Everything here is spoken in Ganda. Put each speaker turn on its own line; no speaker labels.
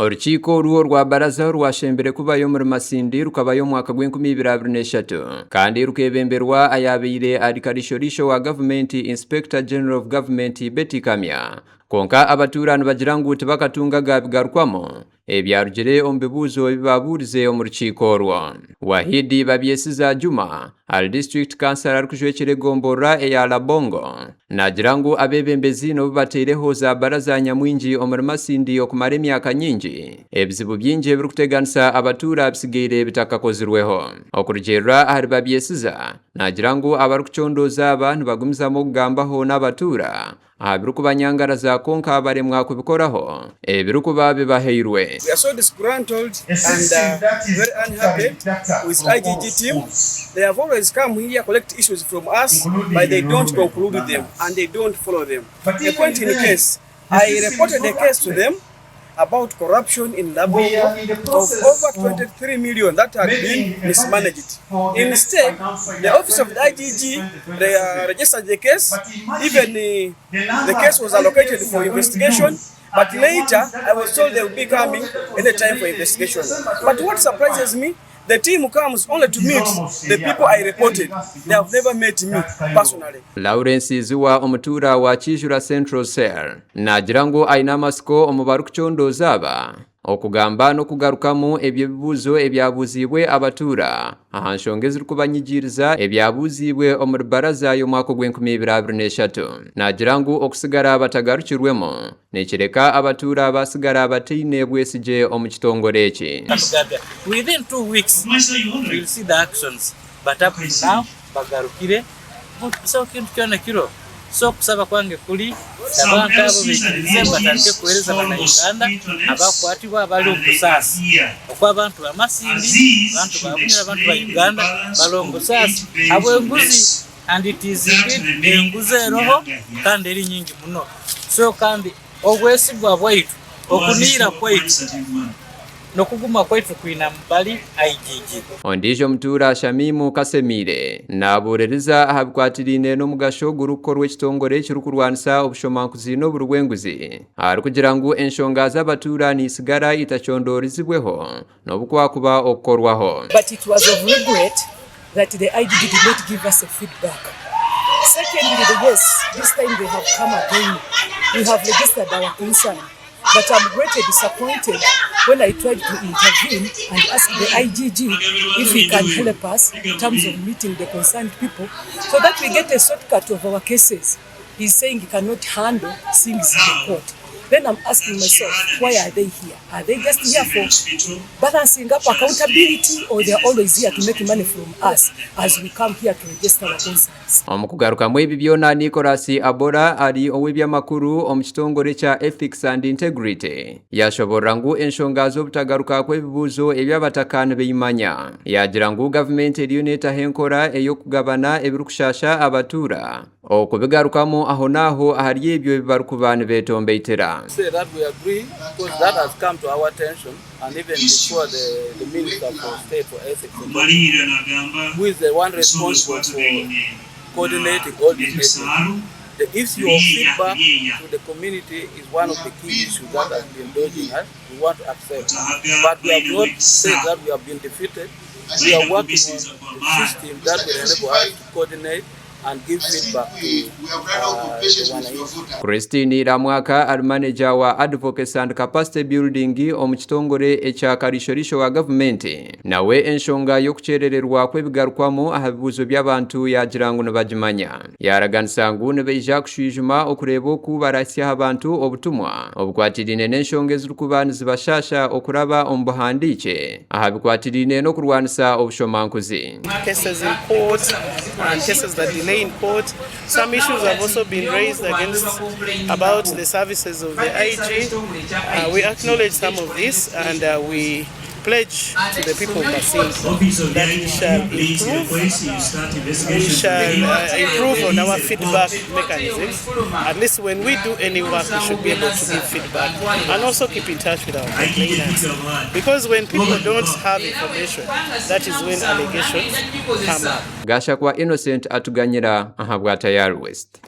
Orukiiko oruwo rwa baraza rwashembere kubayo muri Masindi rukabayo mwaka gw'2023 kandi rukebemberwa ayabeire alikarishorisho wa Government Inspector General of Government Betty Kamya. Konka Abatuura nibagira ngu tibakatunga gabigarukwamo ebyarugire omu bibuuzo ebibaburize omu rukiiko orwo. Wahidi Babyesiza Juma al District Councillor arikujwekere gombora eya Labongo nagira ngu abebembezi no bateireho za baraza nyamwingi omu Masindi okumara emyaka nyingi ebizibu byingi ebirikuteganisa Abatuura bisigaire bitakakozirweho. Okurugerera ahari Babyesiza nagira ngu abarikucondoza aba nibagumizamu okugambaho n'Abatuura birukubanyangaraza konka baremwa kubikoraho ebirukuba bibaheirwe.
We are so disgruntled and very unhappy with IGG team. They have always come here, collect issues from us, but they don't conclude with them and they don't follow them. A point in the case, I reported a case to them about corruption in Labongo of over 23 million that had been mismanaged. Instead, the office of the IGG they registered the case. Even the case was allocated for investigation. But later, I was told they will be coming any time for investigation. But what surprises me, the team comes only to meet the people I reported. They have never met me personally.
Lawrence Ziwa Omutura wa Kijura Central Cell nagira ngu aina amasiko omu barikucondoza aba okugamba n'okugarukamu ebyo bibuuzo ebyabuzibwe Abatuura aha nshonga ezirikubanyigiriza ebyabuzibwe omu baraza y'omwaka gw'2023 nagira ngu okusigara batagarukirwemu nekireka Abatuura basigara bataine bwesige omu kitongore eki.
Within 2 weeks we'll see the actions, but up to now bagarukire so kintu kyona kiro so kusaba kwange kuli abantu abo bekirize batandike kuhereza Bannayuganda abakwatibwa abali okusasi okwabantu ba Masindi, abantu babunyira, abantu ba Uganda balongosasi abo enguzi, and it is indeed enguzi eroho kandi eri nyingi muno. So kandi obwesigwa bwaitu okunira kwaitu nokuguma kwaitu kwina mbali IGG.
Ondijo Mutura Shamimu Kasemire nabureriza ahabikwatirine n'omugasho gurukorwa ekitongore ekirukurwanisa obushomankuzi n'oburwenguzi arikugira ngu enshonga z'Abatuura nisigara itachondorizibweho n'obukwakuba okukorwaho.
But it was of regret that the IGG did not give us a feedback. Secondly, yes, this time they have come again. We have registered our concern. But I'm greatly disappointed when I tried to intervene and ask the IGG if he can help us in terms of meeting the concerned people so that we get a shortcut of our cases. He's saying he cannot handle things in the court. Then I'm asking myself, why are they here? Are they just here for balancing up accountability, or they're always here to make money from us as we come here to register our concerns?
Omukugaruka mwebi byona Nicholas Abora ali ow'ebyamakuru omu kitongore kya Ethics and Integrity yashobora ngu enshonga z'obutagaruka kw'ebibuuzo eby'abatakani beyimanya yagira ngu gavumenti eriyo neetaho enkora ey'okugabana ebirikushasha Abatuura okubigarukamu aho naho ahari ebyo ebibarikuba nibeetombeitera.
Say that we agree because that has come to our attention, and even before the Minister for State for Ethics, who is the one responsible for coordinating all these issues. The issue of feedback to the community is one of the key issues that has been dogging us. We want to accept, but we have not said that we have been defeated. We are working on the system that will enable us to coordinate and give feedback to
Christine Ramwaka ari manager wa Advocacy and Capacity Building omu kitongore ekya karishorisho wa government nawe enshonga y'okucerererwa kw'ebigarukwamo aha bibuuzo by'abantu yagira ngu nibagimanya yaraganisa ngu nibaija kushwijuma okureba oku barasya abantu obutumwa obukwatirine n'enshonga ezirikuba nizibashasha okuraba omu buhandiike aha bikwatirine n'okurwanisa obushomankuzi.
Cases in court and cases that in court. Some issues have also been raised against about the services of the IG. We acknowledge some of this, and we pledge to the people of Masindi that we shall improve. We shall improve on our feedback mechanisms. At least when we do any work, we should be able to give feedback and also keep in touch with our complainants. Because when people don't have information, that is when allegations come up.
Gasha kwa Innocent atuganyira aha bwa Tayari West.